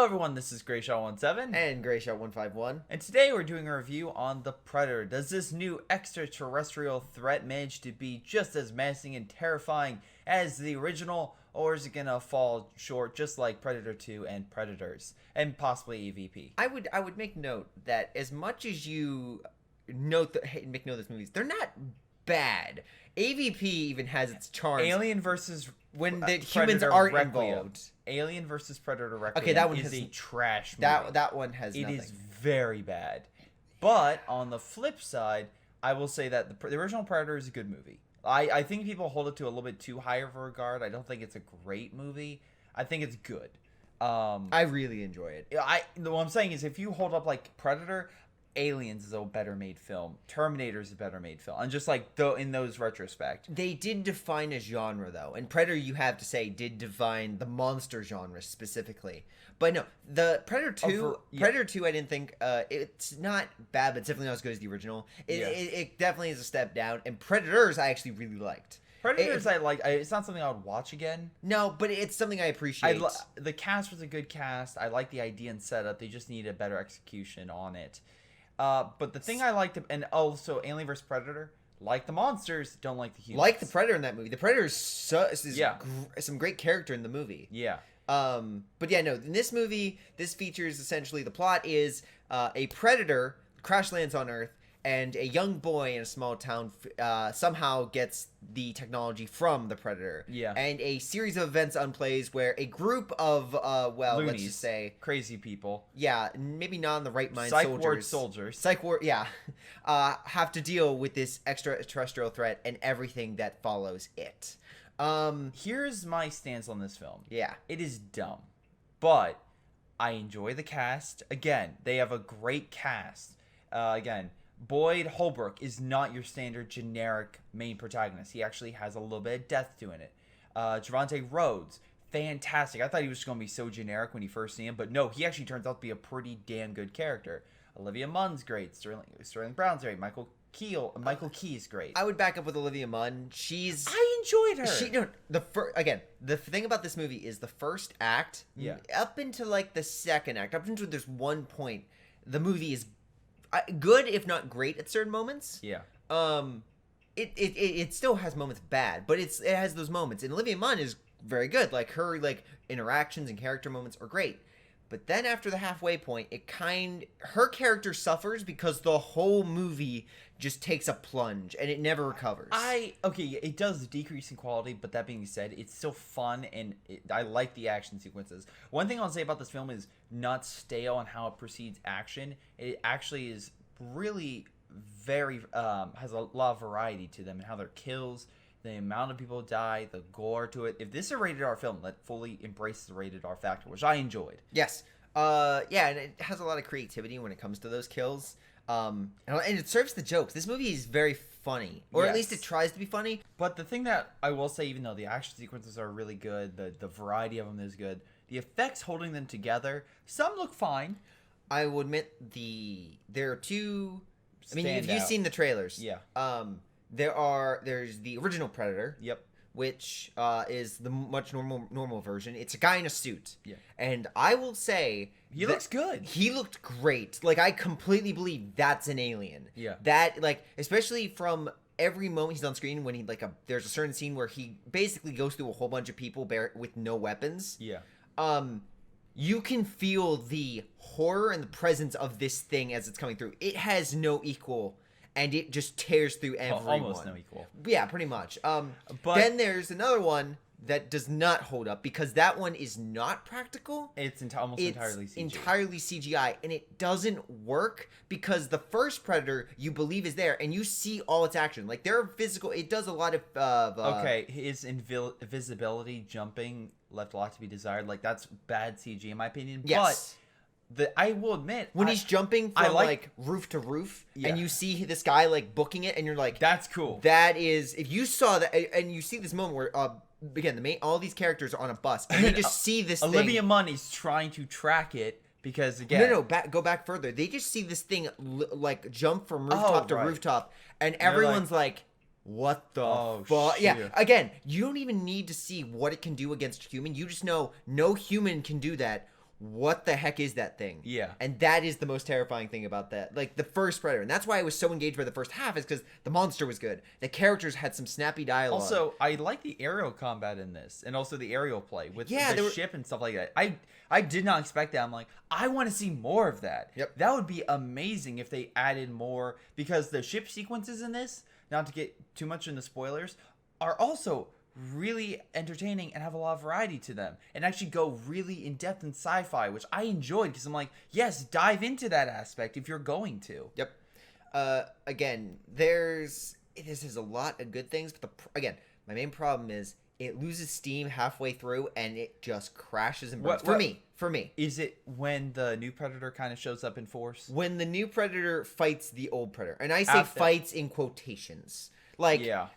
everyone, this is Greyshot17 And Greyshot151. and today we're doing a review on The Predator. Does this new extraterrestrial threat manage to be just as menacing and terrifying as the original, or is it gonna fall short just like Predator 2 and Predators, and possibly EVP? I would make note that as much as you make note of these movies, they're not bad. AVP even has its charms. Alien versus when the humans aren't Requiem. involved. Alien versus Predator Requiem Okay, that one is has a trash movie. That one has It nothing. is very bad. But on the flip side, I will say that the original Predator is a good movie. I think people hold it to a little bit too high of a regard. I don't think it's a great movie. I think it's good. I really enjoy it. What I'm saying is, if you hold up like Predator, Aliens is a better made film. Terminator is a better made film. And just like in those retrospect. They did define a genre though. And Predator, you have to say, did define the monster genre specifically. But no, the Predator 2, Predator 2, I didn't think, it's not bad, but it's definitely not as good as the original. It definitely is a step down. And Predators, I actually really liked. Predators, I like. It's not something I would watch again. No, but it's something I appreciate. The cast was a good cast. I like the idea and setup. They just need a better execution on it. But the thing I liked, and also Alien vs. Predator, like the monsters, don't like the humans. Like the Predator in that movie. The Predator is some great character in the movie. Yeah. But yeah, no, in this movie, this features essentially, the plot is a predator crash lands on Earth, and a young boy in a small town somehow gets the technology from the Predator. Yeah. And a series of events unplays where a group of, Loonies, let's just say... crazy people. Yeah, maybe not in the right mind Psych ward soldiers. Psych ward, yeah. Have to deal with this extraterrestrial threat and everything that follows it. Here's my stance on this film. Yeah. It is dumb. But I enjoy the cast. Again, they have a great cast. Again... Boyd Holbrook is not your standard generic main protagonist. He actually has a little bit of depth to it. Javante Rhodes, fantastic. I thought he was just going to be so generic when you first see him, but no, he actually turns out to be a pretty damn good character. Olivia Munn's great. Sterling Brown's great. Michael Key is great. I would back up with Olivia Munn. I enjoyed her. The thing about this movie is the first act, up into like the second act, up until there's one point, the movie is good, if not great, at certain moments. Yeah. It still has moments bad, but it has those moments. And Olivia Munn is very good. Like her interactions and character moments are great. But then after the halfway point, her character suffers because the whole movie just takes a plunge and it never recovers. It does decrease in quality, but that being said, it's still fun and I like the action sequences. One thing I'll say about this film is not stale on how it proceeds action. It actually is really very has a lot of variety to them and how their kills, the amount of people die, the gore to it. If this is a rated R film, that fully embraces the rated R factor, which I enjoyed. Yes. And it has a lot of creativity when it comes to those kills. And it serves the jokes. This movie is very funny, or at least it tries to be funny. But the thing that I will say, even though the action sequences are really good, the variety of them is good, the effects holding them together, some look fine. I will admit there are two. I mean, if you've seen the trailers, there's the original Predator. Yep. Which is the much normal version. It's a guy in a suit. Yeah. And I will say... He looks good. He looked great. Like, I completely believe that's an alien. Yeah. That, especially from every moment he's on screen when he, there's a certain scene where he basically goes through a whole bunch of people with no weapons. Yeah. You can feel the horror and the presence of this thing as it's coming through. It has no equal... And it just tears through everyone. Almost no equal. Yeah, pretty much. But then there's another one that does not hold up because that one is not practical. It's entirely CGI. Entirely CGI, and it doesn't work because the first Predator you believe is there, and you see all its action. Like there are physical. It does a lot of. His invisibility jumping left a lot to be desired. Like that's bad CG in my opinion. Yes. But I will admit, when he's jumping from roof to roof, and you see this guy booking it, and you're like, "That's cool." That is, if you saw that, and you see this moment where, again, all these characters are on a bus, and they just see this. Olivia Munn is trying to track it because again, go back further. They just see this thing jump from rooftop to rooftop, and everyone's like, what the fuck? Yeah, again, you don't even need to see what it can do against human. You just know no human can do that. what the heck is that thing? Yeah. And that is the most terrifying thing about that. Like, the first Predator. And that's why I was so engaged by the first half, is because the monster was good. The characters had some snappy dialogue. Also, I like the aerial combat in this, and also the aerial play with the ship and stuff like that. I did not expect that. I'm like, I want to see more of that. Yep. That would be amazing if they added more, because the ship sequences in this, not to get too much into spoilers, are also really entertaining and have a lot of variety to them, and actually go really in depth in sci-fi, which I enjoyed, because I'm like, yes, dive into that aspect if you're going to. Yep. Again, this has a lot of good things, but again, my main problem is it loses steam halfway through and it just crashes and burns. For me. Is it when the new Predator kind of shows up in force? When the new Predator fights the old Predator, and I say fights in quotations, like, yeah.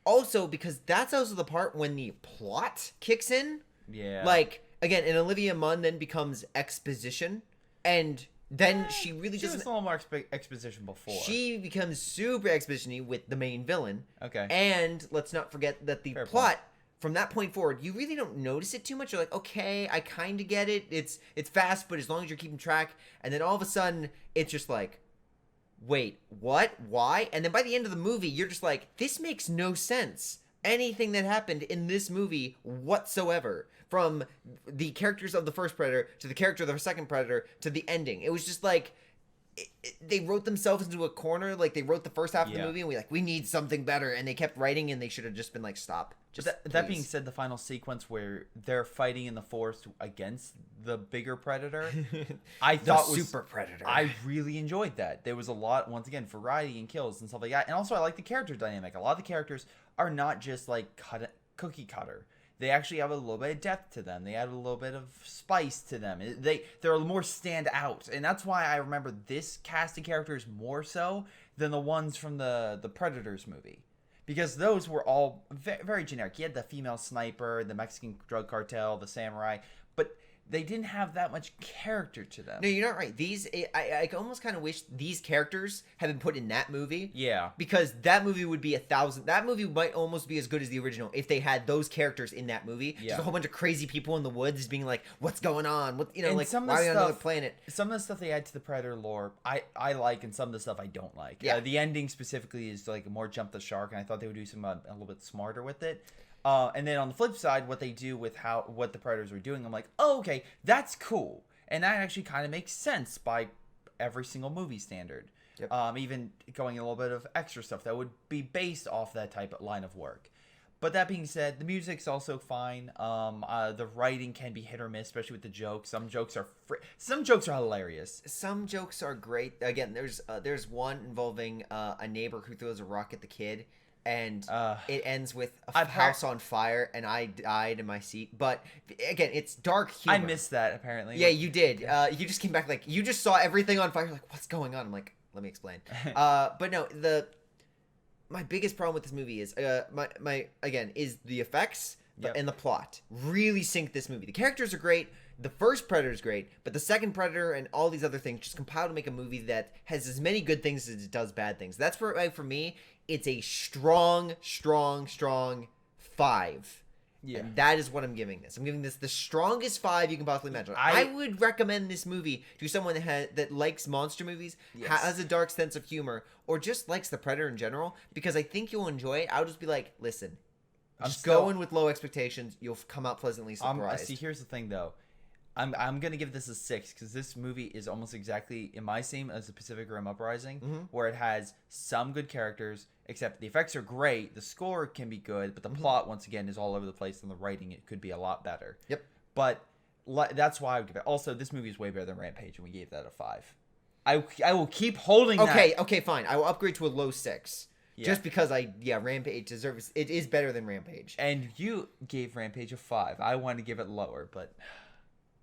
Also, because that's also the part when the plot kicks in. Yeah. Like, again, and Olivia Munn then becomes exposition, and then she really doesn't... She was a little more exposition before. She becomes super exposition-y with the main villain. Okay. And let's not forget that the plot, from that point forward, you really don't notice it too much. You're like, okay, I kind of get it. It's fast, but as long as you're keeping track. And then all of a sudden, it's just like... Wait, what? Why? And then by the end of the movie, you're just like, this makes no sense. Anything that happened in this movie whatsoever. From the characters of the first Predator to the character of the second Predator to the ending. It was just like, they wrote themselves into a corner. Like, they wrote the first half of the movie and we need something better. And they kept writing and they should have just been like, stop. That being said, the final sequence where they're fighting in the forest against the bigger Predator, I thought was super Predator. I really enjoyed that. There was a lot, once again, variety and kills and stuff like that. And also, I like the character dynamic. A lot of the characters are not just like cookie cutter. They actually have a little bit of depth to them. They add a little bit of spice to them. They're more stand out, and that's why I remember this cast of characters more so than the ones from the Predators movie. Because those were all very generic. You had the female sniper, the Mexican drug cartel, the samurai, but they didn't have that much character to them. No, you're not right. I almost kind of wish these characters had been put in that movie. Yeah. Because that movie would be 1,000. That movie might almost be as good as the original if they had those characters in that movie. Yeah. Just a whole bunch of crazy people in the woods being like, what's going on? What, like, why are we on another planet? Some of the stuff they add to the Predator lore, I like, and some of the stuff I don't like. Yeah. The ending specifically is like more jump the shark, and I thought they would do some a little bit smarter with it. And then on the flip side, what they do with what the Predators were doing, I'm like, oh, okay, that's cool. And that actually kind of makes sense by every single movie standard. Yep. Even going a little bit of extra stuff that would be based off that type of line of work. But that being said, the music's also fine. The writing can be hit or miss, especially with the jokes. Some jokes are hilarious. Some jokes are great. Again, there's one involving a neighbor who throws a rock at the kid. And it ends with a house on fire, and I died in my seat. But again, it's dark humor. I missed that, apparently. Yeah, you did. You just came back like, you just saw everything on fire. You're like, what's going on? I'm like, let me explain. But no, my biggest problem with this movie is is the effects and the plot. Really sink this movie. The characters are great. The first Predator is great, but the second Predator and all these other things just compile to make a movie that has as many good things as it does bad things. That's for me. It's a strong 5. Yeah. And that is what I'm giving this. I'm giving this the strongest 5 you can possibly imagine. I would recommend this movie to someone that likes monster movies, has a dark sense of humor, or just likes the Predator in general, because I think you'll enjoy it. I'll just be like, listen, just go in with low expectations. You'll come out pleasantly surprised. See, here's the thing, though. I'm going to give this a 6 because this movie is almost exactly in my same as the Pacific Rim Uprising, where it has some good characters, except the effects are great, the score can be good, but the plot, once again, is all over the place, and the writing, it could be a lot better. Yep. But that's why I would give it. Also, this movie is way better than Rampage, and we gave that a 5. I will keep holding that. Okay, fine. I will upgrade to a low 6. Yeah. Just because Rampage deserves it is better than Rampage. And you gave Rampage a 5. I wanted to give it lower, but...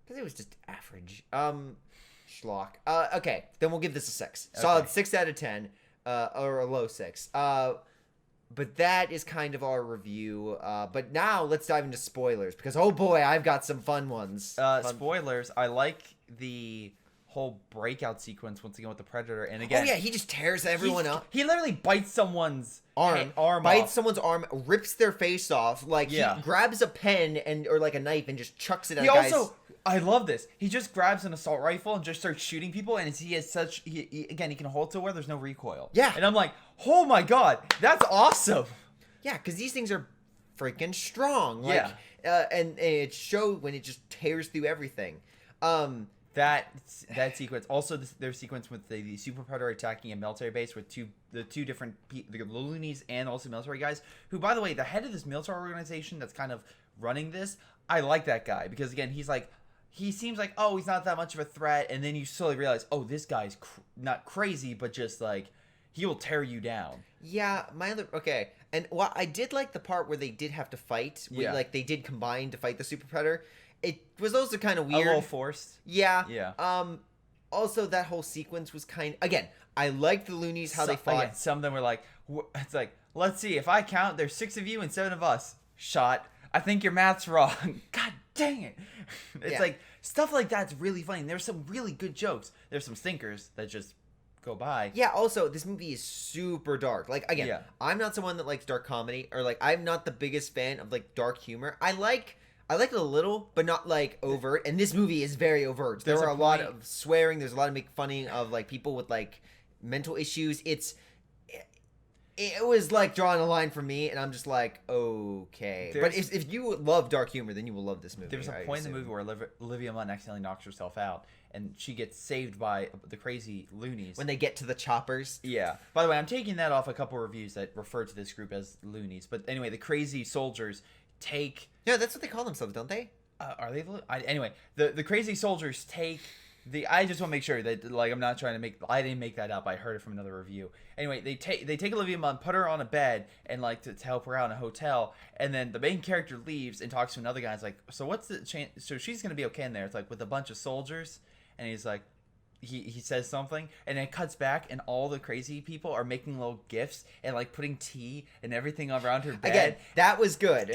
Because it was just average. Schlock. Okay, then we'll give this a 6. Solid 6 out of 10. Or a low 6. But that is kind of our review. But now let's dive into spoilers. Because, oh boy, I've got some fun ones. Spoilers. I like the whole breakout sequence once again with the Predator. And again... Oh yeah, he just tears everyone up. He literally bites someone's arm bites off. Someone's arm, rips their face off. Like, he grabs a pen or like a knife and just chucks it at a guy's... I love this. He just grabs an assault rifle and just starts shooting people, and he has such he can hold to where there's no recoil. Yeah. And I'm like, oh my god, that's awesome. Yeah, because these things are freaking strong. Like, Yeah. And it showed when it just tears through everything. That sequence, also their sequence with the super predator attacking a military base with the two different the loonies and also military guys, who, by the way, the head of this military organization that's kind of running this, I like that guy because, again, he seems like, oh, he's not that much of a threat, and then you slowly realize, oh, this guy's not crazy, but just like he will tear you down. Yeah, okay, and well, I did like the part where they did have to fight. Like they did combine to fight the super predator. It was also kind of weird. A little forced. Yeah. Yeah. Also, that whole sequence was again, I liked the loonies, how they fought. Again, some of them were like, it's like, let's see, if I count, there's 6 of you and 7 of us. Shot. I think your math's wrong. God dang it. It's like, stuff like that's really funny. And there's some really good jokes. There's some stinkers that just go by. Yeah, also, this movie is super dark. Like, again, I'm not someone that likes dark comedy, or like, I'm not the biggest fan of like dark humor. I like it a little, but not like overt. And this movie is very overt. There are a lot of swearing. There's a lot of make funny of like people with like mental issues. It was like drawing a line for me, and I'm just like, okay. But if you love dark humor, then you will love this movie. There's a point in the movie where Olivia Munn accidentally knocks herself out, and she gets saved by the crazy loonies. When they get to the choppers. Yeah. By the way, I'm taking that off a couple reviews that refer to this group as loonies. But anyway, the crazy soldiers take... Yeah, that's what they call themselves, don't they? Are they? Anyway, the crazy soldiers take... I just want to make sure that, like, I'm not trying to make... I didn't make that up. I heard it from another review. Anyway, they take Olivia Munn, put her on a bed, and, like, to help her out in a hotel. And then the main character leaves and talks to another guy. It's like, so what's the chance... So she's going to be okay in there. It's like, with a bunch of soldiers. And he's like... He says something, and then it cuts back, and all the crazy people are making little gifts and, like, putting tea and everything around her bed. Again, that was good.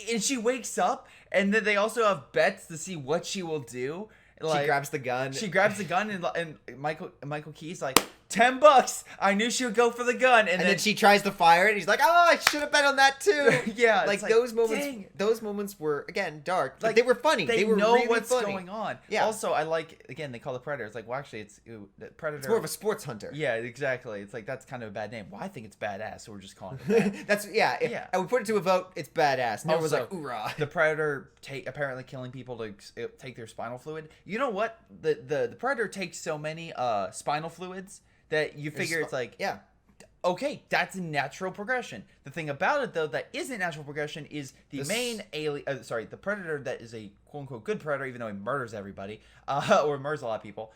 And she wakes up, and then they also have bets to see what she will do. Like, she grabs the gun. And Michael Key's like, $10. I knew she would go for the gun. And then she tries to fire it. And he's like, oh, I should have bet on that too. Yeah. Like those moments. Dang. Those moments were, again, dark. Like, they were funny. They were know really what's funny. going on. Yeah. Also, I like, again, they call the Predator. It's like, well, actually, the Predator. It's more of a sports hunter. Yeah, exactly. It's like, that's kind of a bad name. Well, I think it's badass, so we're just calling it that. I would put it to a vote. It's badass. No one was like, hoorah. The Predator apparently killing people to take their spinal fluid. You know what? The Predator takes so many spinal fluids that you figure it's like, okay, that's a natural progression. The thing about it, though, that isn't natural progression is the main alien, the Predator that is a quote-unquote good Predator, even though he murders everybody, or murders a lot of people,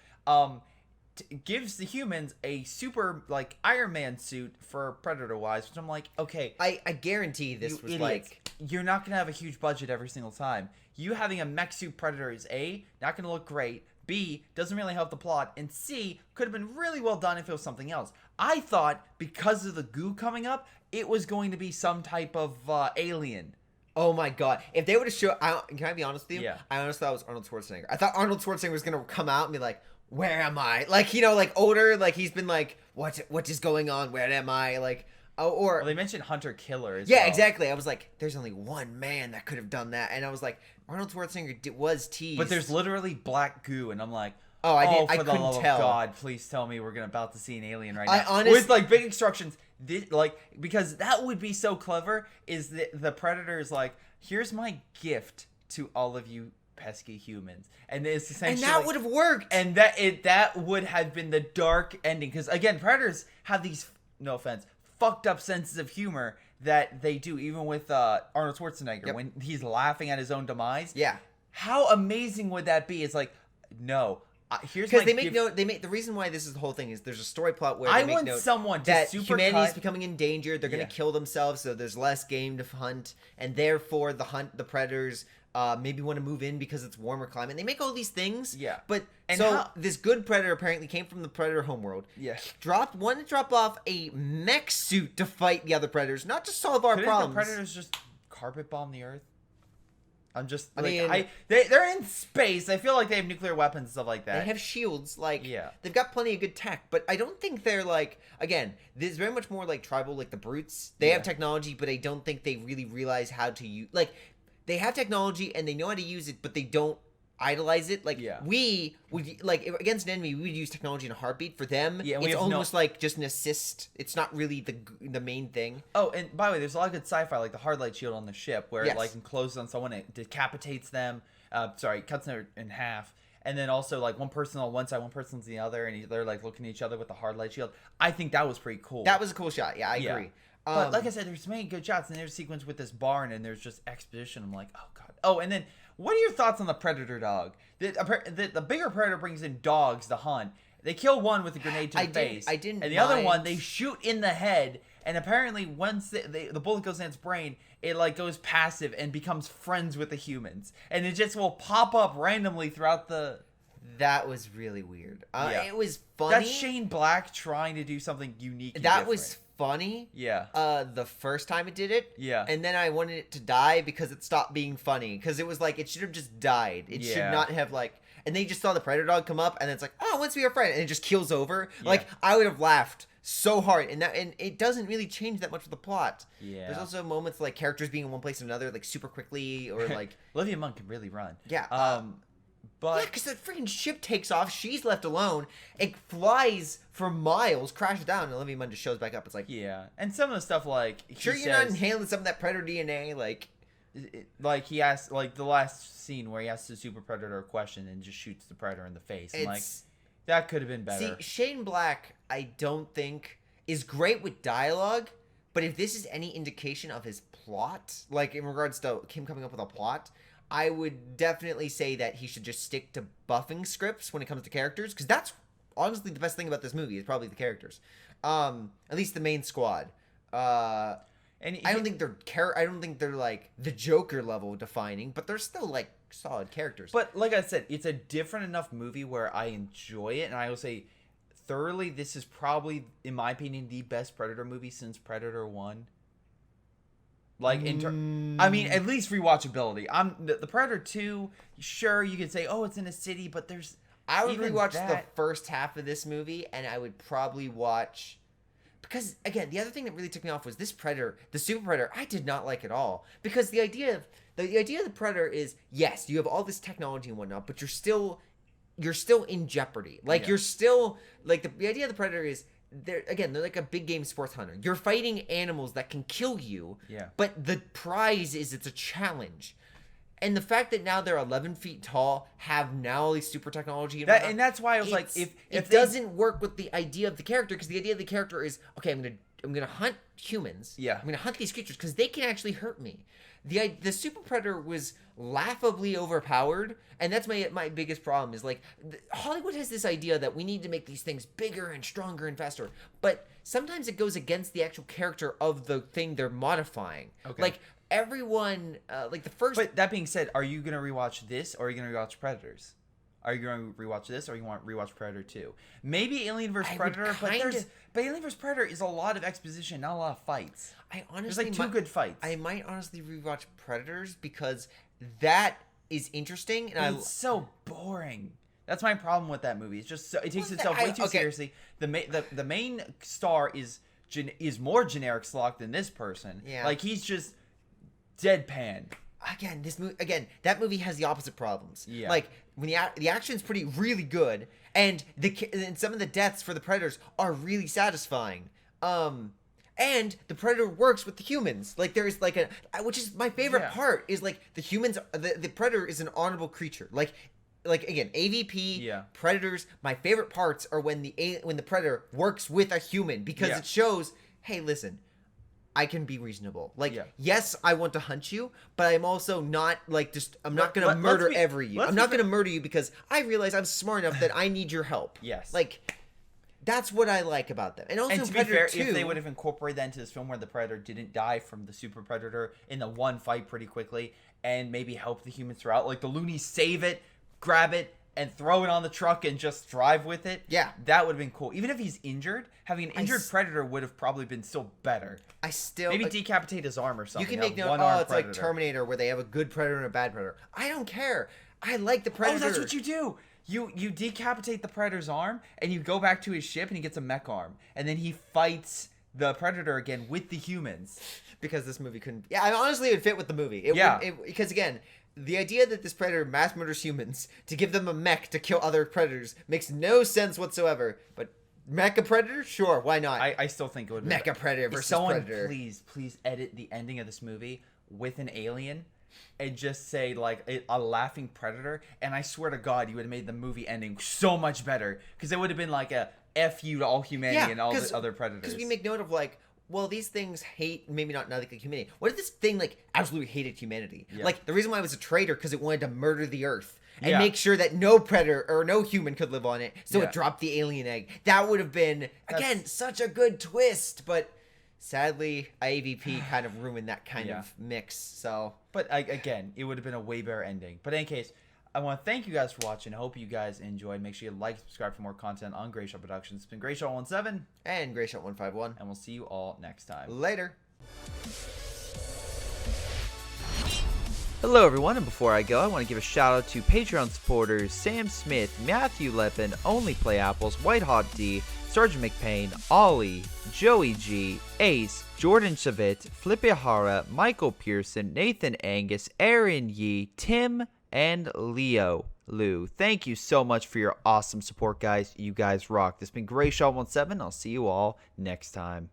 gives the humans a super, like, Iron Man suit for Predator-wise, which I'm like, okay. I guarantee this was idiots. like... You're not going to have a huge budget every single time. You having a mech suit Predator is A, not going to look great, B, doesn't really help the plot, and C, could have been really well done if it was something else. I thought, because of the goo coming up, it was going to be some type of alien. Oh my god. If they would have shown... Can I be honest with you? Yeah. I honestly thought it was Arnold Schwarzenegger. I thought Arnold Schwarzenegger was going to come out and be like, where am I? Like, you know, like older, like he's been like, what is going on? Where am I? Like... Or well, they mentioned Hunter Killer as well. Yeah, exactly. I was like, there's only one man that could have done that. And I was like, Arnold Schwarzenegger was teased. But there's literally black goo, and I'm like, I for the couldn't love tell. of God, please tell me we're about to see an alien right now. With with like big instructions. Because that would be so clever, is the Predator's like, here's my gift to all of you pesky humans. And it's essentially... And that would have worked. And that would have been the dark ending. Because, again, Predators have these, no offense, fucked up senses of humor that they do, even with Arnold Schwarzenegger when he's laughing at his own demise. Yeah. How amazing would that be? It's like, no, here's because the reason why this is the whole thing is there's a story plot where they make note someone that super humanity is becoming endangered. They're going to kill themselves, so there's less game to hunt, and therefore the predators maybe want to move in because it's warmer climate. They make all these things. Yeah. But this good predator apparently came from the predator homeworld. Yeah. Wanted to drop off a mech suit to fight the other predators, not to solve our problems. The predators just carpet bomb the Earth? I'm just they're in space. I feel like they have nuclear weapons and stuff like that. They have shields. They've got plenty of good tech, but I don't think they're like, again, this is very much more like tribal, like the brutes. They have technology, but I don't think they really realize how to use, like, they have technology and they know how to use it, but they don't idolize it. Like Yeah. we would like against an enemy, we would use technology in a heartbeat. For them, Yeah, we it's have almost like just an assist. It's not really the main thing. Oh, and by the way, there's a lot of good sci-fi, like the hard light shield on the ship, where Yes. it like encloses on someone, it decapitates them. Cuts them in half. And then also like one person on one side, one person's on the other, and they're like looking at each other with the hard light shield. I think that was pretty cool. That was a cool shot. Yeah, I agree. But like I said, there's many good shots, and there's a sequence with this barn, and there's just exposition. I'm like, oh god. Oh, and then what are your thoughts on the predator dog? The bigger predator brings in dogs to hunt. They kill one with a grenade to the face. I didn't. And the other one, they shoot in the head. And apparently, once the bullet goes in its brain, it like goes passive and becomes friends with the humans, and it just will pop up randomly throughout the. That was really weird. It was funny. That's Shane Black trying to do something unique. And that different. was funny. Yeah. The first time it did it. Yeah. And then I wanted it to die because it stopped being funny. Because it was like it should have just died. It should not have like. And they just saw the predator dog come up, and then it's like, oh, once we are friends, and it just keels over. Yeah. Like I would have laughed so hard, and it doesn't really change that much of the plot. Yeah. There's also moments like characters being in one place and another like super quickly, or like Olivia Munn can really run. Yeah. But yeah, because the freaking ship takes off, she's left alone. It flies for miles, crashes down, and Olivia Munn just shows back up. It's like, yeah, and some of the stuff like sure you're not inhaling some of that predator DNA, like he asked, like the last scene where he asks the super predator a question and just shoots the predator in the face. And like that could have been better. See, Shane Black, I don't think is great with dialogue, but if this is any indication of his plot, like in regards to him coming up with a plot, I would definitely say that he should just stick to buffing scripts when it comes to characters, because that's honestly the best thing about this movie is probably the characters, at least the main squad. And I don't think they're like the Joker level defining, but they're still like solid characters. But like I said, it's a different enough movie where I enjoy it, and I will say thoroughly, this is probably, in my opinion, the best Predator movie since Predator 1. Like, I mean, at least rewatchability. The Predator 2, sure, you could say, oh, it's in a city, but there's... I would rewatch the first half of this movie, and I would probably watch... Because, again, the other thing that really took me off was this Predator, the Super Predator, I did not like at all. Because the idea of the Predator is, yes, you have all this technology and whatnot, but you're still in jeopardy. Like, you're still... Like, the idea of the Predator is... They're like a big game sports hunter. You're fighting animals that can kill you, but the prize is it's a challenge. And the fact that now they're 11 feet tall, have now all these super technology, and that's why I was like, if it doesn't work with the idea of the character, because the idea of the character is, okay, I'm gonna hunt humans. Yeah, I'm gonna hunt these creatures because they can actually hurt me. The super predator was laughably overpowered, and that's my biggest problem is like Hollywood has this idea that we need to make these things bigger and stronger and faster, but sometimes it goes against the actual character of the thing they're modifying. Okay. Like everyone, like the first. But that being said, are you gonna rewatch this or are you gonna rewatch Predators? Are you going to rewatch this, or you want to rewatch Predator 2? Maybe Alien vs. Predator, but Alien vs. Predator is a lot of exposition, not a lot of fights. There's like two good fights. I might honestly rewatch Predators because that is interesting, and it's so boring. That's my problem with that movie. It's just it takes itself way too seriously. The main star is more generic schlock than this person. Yeah, like he's just deadpan. That movie has the opposite problems. Yeah. Like when the action's really good, and some of the deaths for the predators are really satisfying. And the predator works with the humans. Like there's like which is my favorite part is like the humans. The predator is an honorable creature. Like again, AVP, predators. My favorite parts are when the predator works with a human because it shows, hey, listen. I can be reasonable. Like, yes, I want to hunt you, but I'm also not like I'm not going to murder you. I'm not going to murder you because I realize I'm smart enough that I need your help. Yes. Like, that's what I like about them. And also, to be fair, if they would have incorporated that into this film where the predator didn't die from the super predator in the one fight pretty quickly and maybe help the humans throughout, like the loonies save it, grab it, and throw it on the truck and just drive with it. Yeah. That would have been cool. Even if he's injured, having an injured predator would have probably been still better. Maybe decapitate his arm or something. You can make note, it's like Terminator where they have a good predator and a bad predator. I don't care. I like the predator. Oh, that's what you do. You decapitate the predator's arm and you go back to his ship and he gets a mech arm. And then he fights the predator again with the humans. Because this movie couldn't... Yeah, honestly, it would fit with the movie. Because again... the idea that this predator mass murders humans to give them a mech to kill other predators makes no sense whatsoever. But Mecha Predator? Sure, why not? I still think it would be Mecha Predator versus Predator. Please edit the ending of this movie with an alien and just say, like, a laughing predator. And I swear to God, you would have made the movie ending so much better. Because it would have been like a F you to all humanity and all the other predators. Because we make note of, like, well, these things hate, maybe not like humanity. What if this thing, like, absolutely hated humanity? Yeah. Like, the reason why it was a traitor, because it wanted to murder the Earth. And make sure that no predator or no human could live on it. So it dropped the alien egg. That would have been, again, such a good twist. But sadly, IAVP kind of ruined that kind of mix. So, but again, it would have been a way better ending. But in any case, I want to thank you guys for watching. I hope you guys enjoyed. Make sure you like, subscribe for more content on Greyshot Productions. It's been Greyshot17 and Greyshot151. And we'll see you all next time. Later. Hello everyone, and before I go, I want to give a shout out to Patreon supporters Sam Smith, Matthew Leppen, Onlyplayapples, WhiteHotD, Sergeant McPain, Ollie, Joey G, Ace, Jordan Shavit, Filip, Michael Persson, Nathan Angus, Aaron Yee, Tim, and Leo Lou. Thank you so much for your awesome support, guys. You guys rock. This has been Greyshot17. I'll see you all next time.